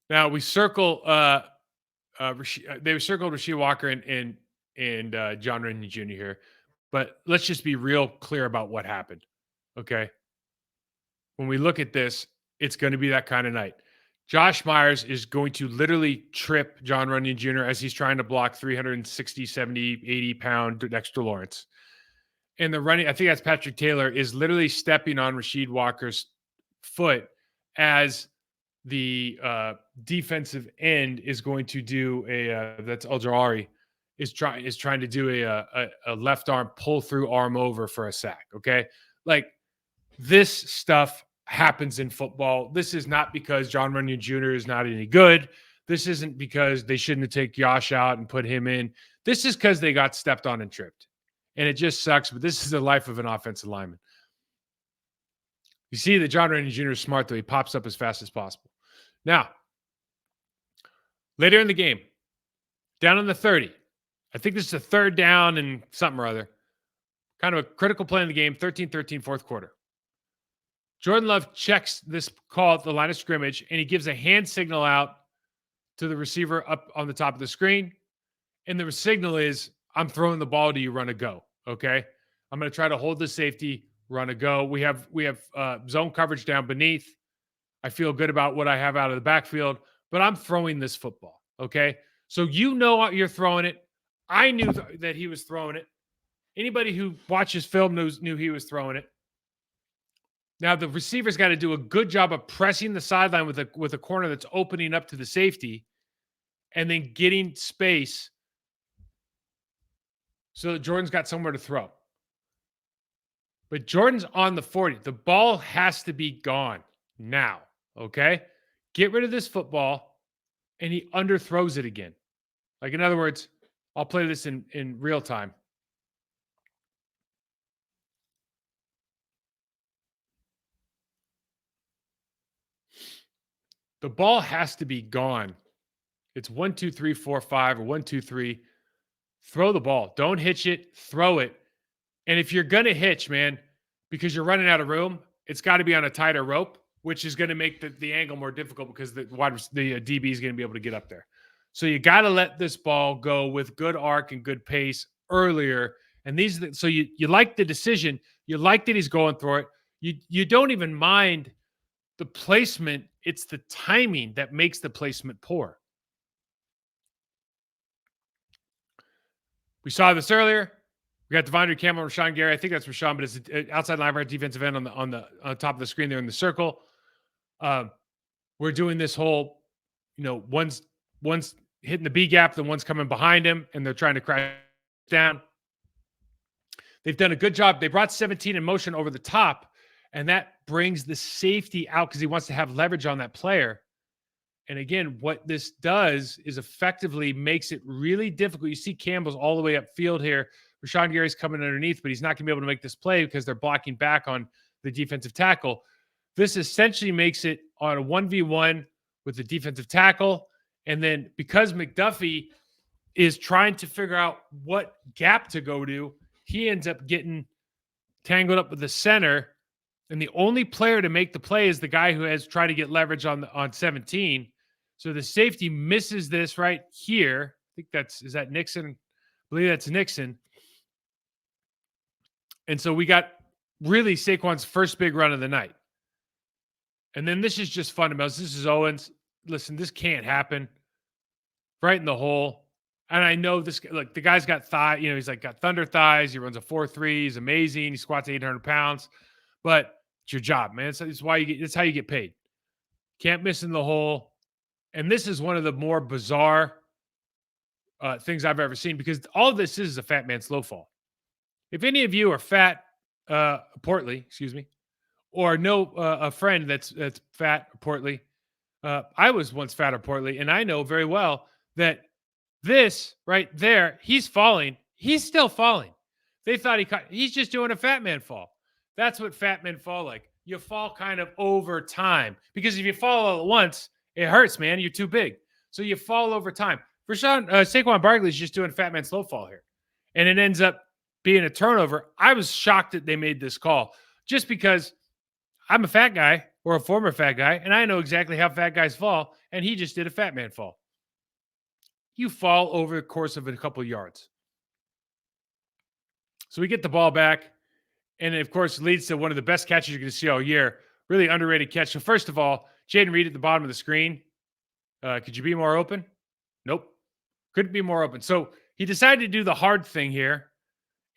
Now we circle they circled Rasheed Walker and John Rennie Jr. here, but let's just be real clear about what happened. Okay. When we look at this, it's going to be that kind of night. Josh Myers is going to literally trip John Runyon Jr. as he's trying to block 360, 70, 80-pound Dexter Lawrence. And the running, I think that's Patrick Taylor, is literally stepping on Rasheed Walker's foot as the defensive end is going to do that's Al-Jawari, is trying to do a left arm pull through arm over for a sack. Okay. Like, this stuff happens in football. This is not because John Runyon Jr. is not any good. This isn't because they shouldn't have taken Josh out and put him in. This is because they got stepped on and tripped. And it just sucks, but this is the life of an offensive lineman. You see that John Runyon Jr. is smart, though. He pops up as fast as possible. Now, later in the game, down on the 30, I think this is a third down and something or other. Kind of a critical play in the game, 13-13, fourth quarter. Jordan Love checks this call at the line of scrimmage, and he gives a hand signal out to the receiver up on the top of the screen. And the signal is, I'm throwing the ball to you, run a go. Okay. I'm going to try to hold the safety, run a go. We have zone coverage down beneath. I feel good about what I have out of the backfield, but I'm throwing this football. Okay. So you're throwing it. I knew that he was throwing it. Anybody who watches film knew he was throwing it. Now the receiver's got to do a good job of pressing the sideline with a corner that's opening up to the safety, and then getting space so that Jordan's got somewhere to throw. But Jordan's on the 40. The ball has to be gone now. Okay? Get rid of this football, and he underthrows it again. Like, in other words, I'll play this in real time. The ball has to be gone. It's 1, 2, 3, 4, 5, or 1, 2, 3. Throw the ball. Don't hitch it. Throw it. And if you're going to hitch, man, because you're running out of room, it's got to be on a tighter rope. which is going to make the angle more difficult because the DB is going to be able to get up there. So you got to let this ball go with good arc and good pace earlier. And so you like the decision. You like that he's going through it. You don't even mind the placement. It's the timing that makes the placement poor. We saw this earlier. We got Devondre Campbell, Rashawn Gary. I think that's Rashawn, but it's an outside linebacker, defensive end on top of the screen there in the circle. We're doing this whole, one's hitting the B gap, the one's coming behind him, and they're trying to crash down. They've done a good job. They brought 17 in motion over the top, and that brings the safety out because he wants to have leverage on that player. And again, what this does is effectively makes it really difficult. You see Campbell's all the way upfield here. Rashawn Gary's coming underneath, but he's not going to be able to make this play because they're blocking back on the defensive tackle. This essentially makes it on a 1v1 with the defensive tackle. And then because McDuffie is trying to figure out what gap to go to, he ends up getting tangled up with the center. And the only player to make the play is the guy who has tried to get leverage on 17. So the safety misses this right here. I think is that Nixon? I believe that's Nixon. And so we got really Saquon's first big run of the night. And then this is just fundamentals. This is Owens. Listen, this can't happen. Right in the hole. And I know this, like, the guy's got he's got thunder thighs. He runs a 4.3. He's amazing. He squats 800 pounds. But it's your job, man. It's why it's how you get paid. Can't miss in the hole. And this is one of the more bizarre things I've ever seen because all of this is a fat man slow fall. If any of you are portly, or know a friend that's fat or portly, I was once fat or portly, and I know very well that this right there, he's falling. He's still falling. They thought he's just doing a fat man fall. That's what fat men fall like. You fall kind of over time because if you fall all at once, it hurts, man. You're too big. So you fall over time. Saquon Barkley's just doing fat man slow fall here. And it ends up being a turnover. I was shocked that they made this call just because I'm a fat guy or a former fat guy, and I know exactly how fat guys fall, and he just did a fat man fall. You fall over the course of a couple of yards. So we get the ball back, and it, of course, leads to one of the best catches you're going to see all year. Really underrated catch. So first of all, Jaden Reed at the bottom of the screen. Could you be more open? Nope. Couldn't be more open. So he decided to do the hard thing here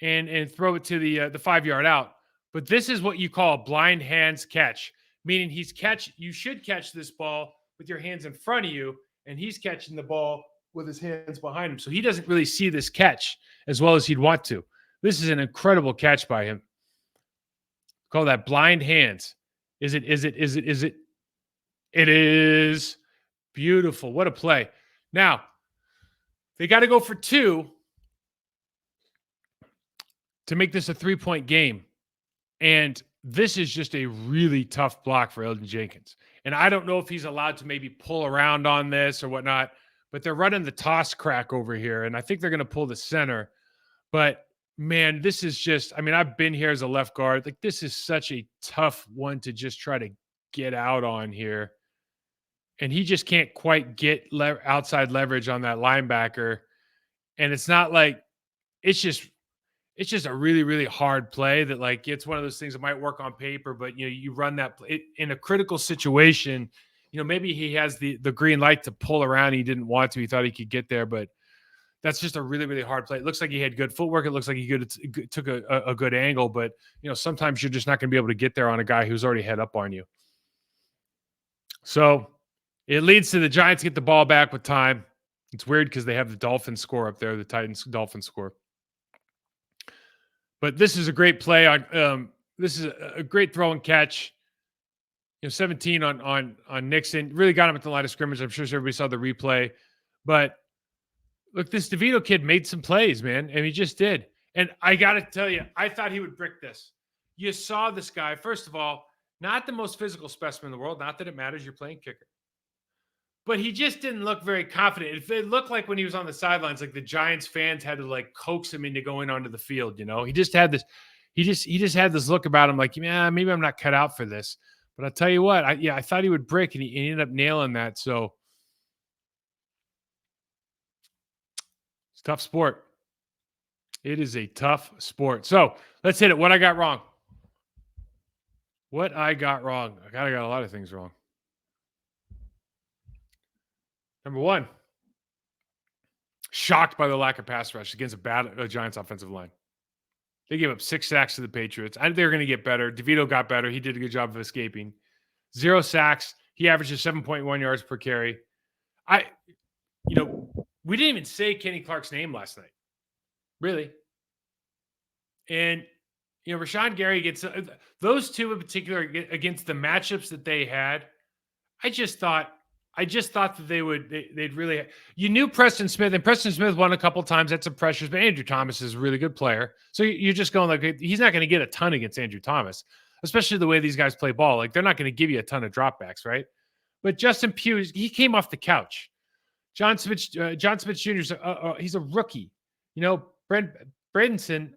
and throw it to the 5-yard out. But this is what you call a blind hands catch, meaning you should catch this ball with your hands in front of you, and he's catching the ball with his hands behind him. So he doesn't really see this catch as well as he'd want to. This is an incredible catch by him. Call that blind hands. It is beautiful. What a play. Now, they got to go for 2 to make this a 3-point game. And this is just a really tough block for Elgton Jenkins. And I don't know if he's allowed to maybe pull around on this or whatnot, but they're running the toss crack over here. And I think they're going to pull the center. But man, this is just, I've been here as a left guard. Like, this is such a tough one to just try to get out on here. And he just can't quite get outside leverage on that linebacker. And it's not like, it's just a really, really hard play that, like, it's one of those things that might work on paper, but you run that in a critical situation. Maybe he has the green light to pull around. He didn't want to. He thought he could get there, but that's just a really, really hard play. It looks like he had good footwork. It looks like he took a good angle, but sometimes you're just not going to be able to get there on a guy who's already head up on you. So it leads to the Giants get the ball back with time. It's weird because they have the Dolphins score up there, the Titans-Dolphins score. But this is a great play on. This is a great throw and catch. 17 on Nixon really got him at the line of scrimmage. I'm sure everybody saw the replay, but look, this DeVito kid made some plays, man, and he just did. And I got to tell you, I thought he would brick this. You saw this guy. First of all, not the most physical specimen in the world. Not that it matters. You're playing kicker. But he just didn't look very confident. It looked like when he was on the sidelines, like the Giants fans had to like coax him into going onto the field. He just had this. He just had this look about him, like, yeah, maybe I'm not cut out for this. But I'll tell you what, I thought he would brick, and he ended up nailing that. So it's a tough sport. It is a tough sport. So let's hit it. What I got wrong. What I got wrong. I got a lot of things wrong. Number one, shocked by the lack of pass rush against a bad Giants offensive line. They gave up 6 sacks to the Patriots. I think they were going to get better. DeVito got better. He did a good job of escaping. 0 sacks. He averages 7.1 yards per carry. We didn't even say Kenny Clark's name last night. Really. And, Rashawn Gary gets those two in particular against the matchups that they had. I just thought that they'd really, you knew Preston Smith, and Preston Smith won a couple times, had some pressures, but Andrew Thomas is a really good player. So you're just going like, he's not going to get a ton against Andrew Thomas, especially the way these guys play ball. Like, they're not going to give you a ton of dropbacks, right? But Justin Pugh, he came off the couch. John Smith Jr. He's a rookie. Brent Bradenson.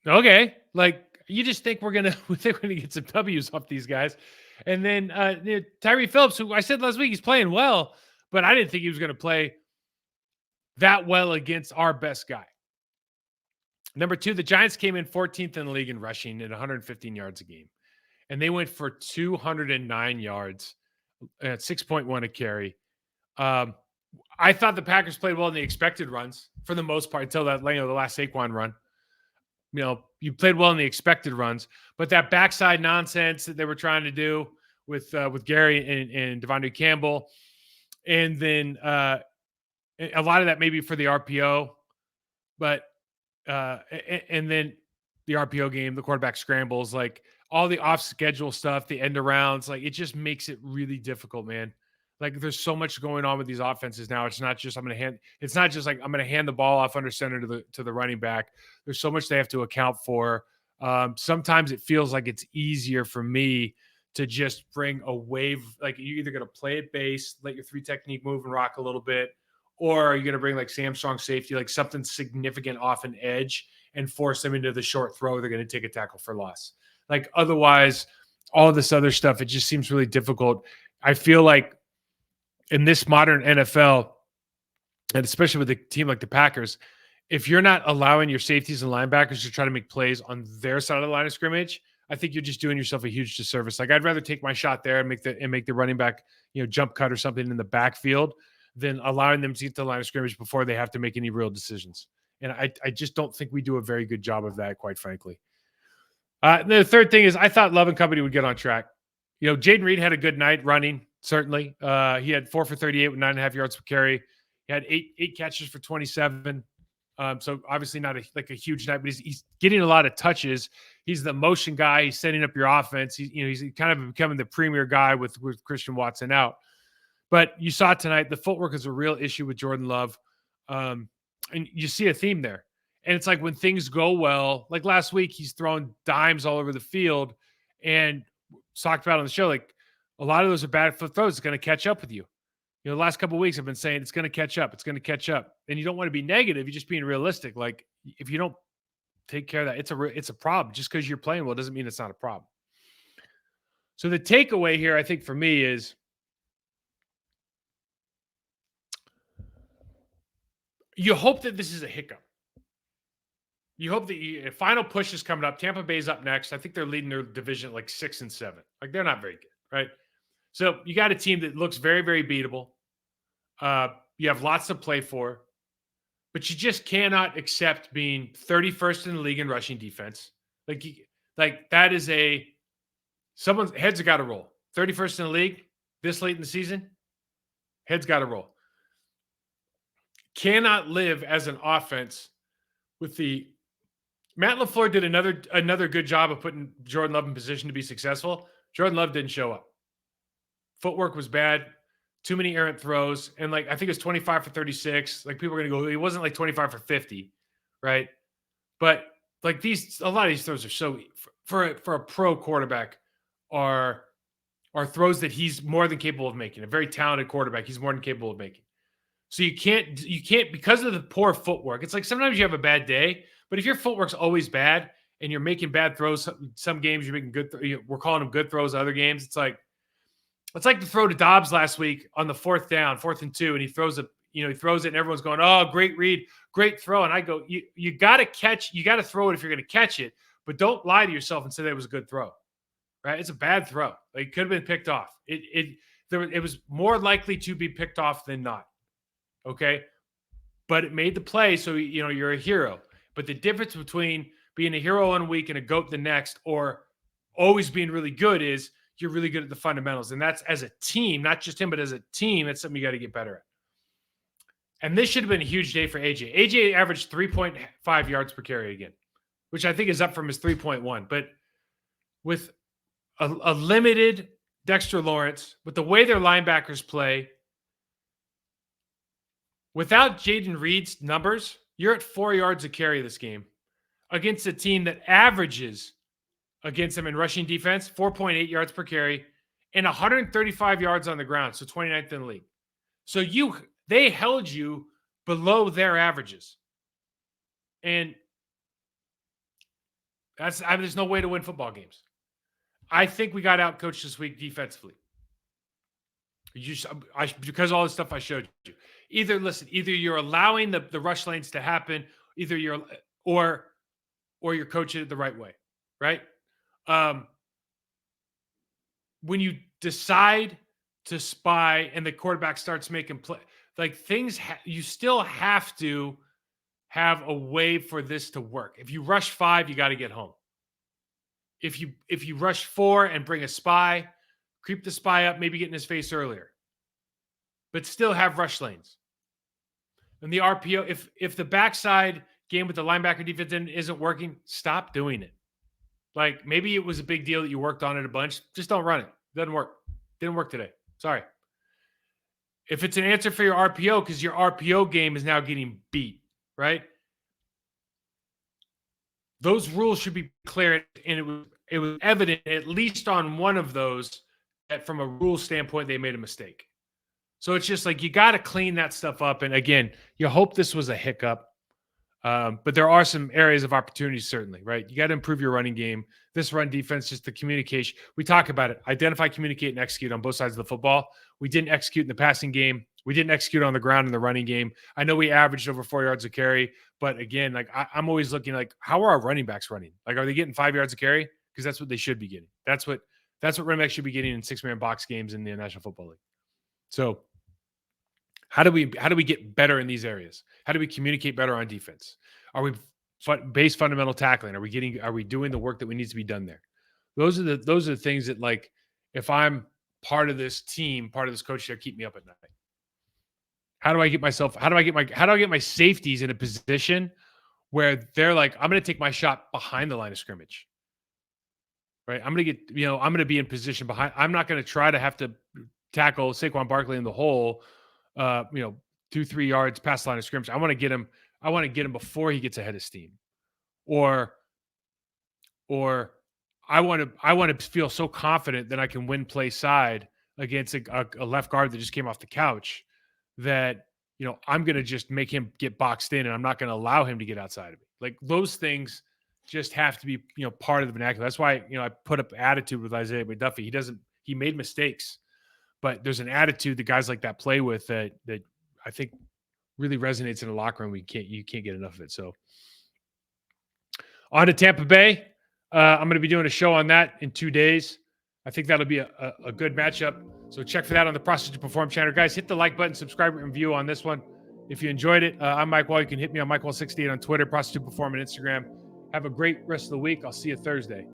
Okay, like, you just think we're gonna get some W's off these guys, and then Tyree Phillips, who I said last week he's playing well, but I didn't think he was going to play that well against our best guy. Number two, the Giants came in 14th in the league in rushing at 115 yards a game, and they went for 209 yards at 6.1 a carry. I thought the Packers played well in the expected runs for the most part until that, the last Saquon run. You played well in the expected runs, but that backside nonsense that they were trying to do with Gary and Devontae Campbell, and then a lot of that maybe for the RPO, but and then the RPO game, the quarterback scrambles, like all the off schedule stuff, the end arounds, like it just makes it really difficult, man. Like, there's so much going on with these offenses now. It's not just I'm going to hand the ball off under center to the running back. There's so much they have to account for. Sometimes it feels like it's easier for me to just bring a wave. Like, you're either going to play it base, let your 3 technique move and rock a little bit, or are you going to bring like Sam Strong safety, like something significant off an edge and force them into the short throw. They're going to take a tackle for loss. Like, otherwise, all this other stuff, it just seems really difficult. I feel like in this modern NFL, and especially with a team like the Packers, if you're not allowing your safeties and linebackers to try to make plays on their side of the line of scrimmage, I think you're just doing yourself a huge disservice. Like, I'd rather take my shot there and make the running back, jump cut or something in the backfield than allowing them to get to the line of scrimmage before they have to make any real decisions. And I just don't think we do a very good job of that, quite frankly. The third thing is, I thought Love and company would get on track. Jaden Reed had a good night running. Certainly. He had 4 for 38 with 9.5 yards per carry. He had eight catches for 27. So obviously not a huge night, but he's getting a lot of touches. He's the motion guy. He's setting up your offense. He's kind of becoming the premier guy with Christian Watson out. But you saw tonight, the footwork is a real issue with Jordan Love. And you see a theme there. And it's like when things go well, like last week, he's throwing dimes all over the field, and talked about on the show, like, a lot of those are bad foot throws. It's going to catch up with you. The last couple of weeks I've been saying it's going to catch up. It's going to catch up. And you don't want to be negative. You're just being realistic. Like, if you don't take care of that, it's a problem. Just because you're playing well doesn't mean it's not a problem. So the takeaway here, I think, for me is you hope that this is a hiccup. You hope that a final push is coming up. Tampa Bay's up next. I think they're leading their division at like 6 and 7. Like, they're not very good, right? So you got a team that looks very, very beatable. You have lots to play for, but you just cannot accept being 31st in the league in rushing defense. Like that is someone's heads have got to roll. 31st in the league this late in the season, heads got to roll. Cannot live as an offense with Matt LaFleur did another good job of putting Jordan Love in position to be successful. Jordan Love didn't show up. Footwork was bad. Too many errant throws. And I think it was 25 for 36. Like, people are going to go, it wasn't like 25 for 50, right? But a lot of these throws are so, for a pro quarterback, are throws that he's more than capable of making. A very talented quarterback, he's more than capable of making. So you can't, because of the poor footwork. It's like sometimes you have a bad day, but if your footwork's always bad and you're making bad throws. Some games you're making good. We're calling them good throws. Other games, it's like the throw to Dobbs last week on the 4th down, 4th and 2, and he throws it. He throws it, and everyone's going, "Oh, great read, great throw." And I go, "You got to catch. You got to throw it if you're going to catch it, but don't lie to yourself and say that it was a good throw, right? It's a bad throw. Like, it could have been picked off. It was more likely to be picked off than not. Okay, but it made the play, so you're a hero. But the difference between being a hero one week and a goat the next, or always being really good, is you're really good at the fundamentals, and that's as a team, not just him, but as a team, that's something you got to get better at. And this should have been a huge day for AJ. AJ averaged 3.5 yards per carry again, which I think is up from his 3.1. But with a limited Dexter Lawrence, with the way their linebackers play, without Jaden Reed's numbers, you're at 4 yards a carry this game against a team that averages against them in rushing defense 4.8 yards per carry and 135 yards on the ground, so 29th in the league. So they held you below their averages. And there's no way to win football games. I think we got outcoached this week defensively. Because of all the stuff I showed you. Either you're allowing the rush lanes to happen, or you're coaching it the right way, right? When you decide to spy and the quarterback starts making play, like you still have to have a way for this to work. If you rush 5, you got to get home. If you rush 4 and bring a spy, creep the spy up, maybe get in his face earlier, but still have rush lanes. And the RPO, if the backside game with the linebacker defense isn't working, stop doing it. Like, maybe it was a big deal that you worked on it a bunch. Just don't run it. It doesn't work. Didn't work today. Sorry. If it's an answer for your RPO, because your RPO game is now getting beat, right? Those rules should be clear, and it was evident, at least on one of those, that from a rule standpoint, they made a mistake. So it's just like, you got to clean that stuff up. And again, you hope this was a hiccup. But there are some areas of opportunity, certainly, right? You got to improve your running game. This run defense, just the communication. We talk about it. Identify, communicate, and execute on both sides of the football. We didn't execute in the passing game. We didn't execute on the ground in the running game. I know we averaged over 4 yards a carry, but again, like, I'm always looking like, how are our running backs running? Like, are they getting 5 yards a carry? Because that's what they should be getting. That's what running backs should be getting in 6-man box games in the National Football League. So how do we get better in these areas? How do we communicate better on defense? Are we base fundamental tackling? Are we doing the work that we need to be done there? Those are the things that, like, if I'm part of this team, part of this coach, that keep me up at night. How do I get my safeties in a position where they're like, I'm going to take my shot behind the line of scrimmage, right? I'm going to be in position behind. I'm not going to try to have to tackle Saquon Barkley in the hole, 2-3 yards past the line of scrimmage. I want to get him before he gets ahead of steam, or I want to feel so confident that I can win play side against a left guard that just came off the couch, that I'm going to just make him get boxed in, and I'm not going to allow him to get outside of it. Like, those things just have to be part of the vernacular. That's why I put up attitude with Isaiah McDuffie. He made mistakes, but there's an attitude that guys like that play with that I think really resonates in the locker room. You can't get enough of it. So on to Tampa Bay. I'm going to be doing a show on that in 2 days. I think that'll be a good matchup. So check for that on the Process to Perform channel. Guys, hit the like button, subscribe, and review on this one if you enjoyed it. I'm Mike Wahle. You can hit me on MikeWahle68 on Twitter, Process to Perform on Instagram. Have a great rest of the week. I'll see you Thursday.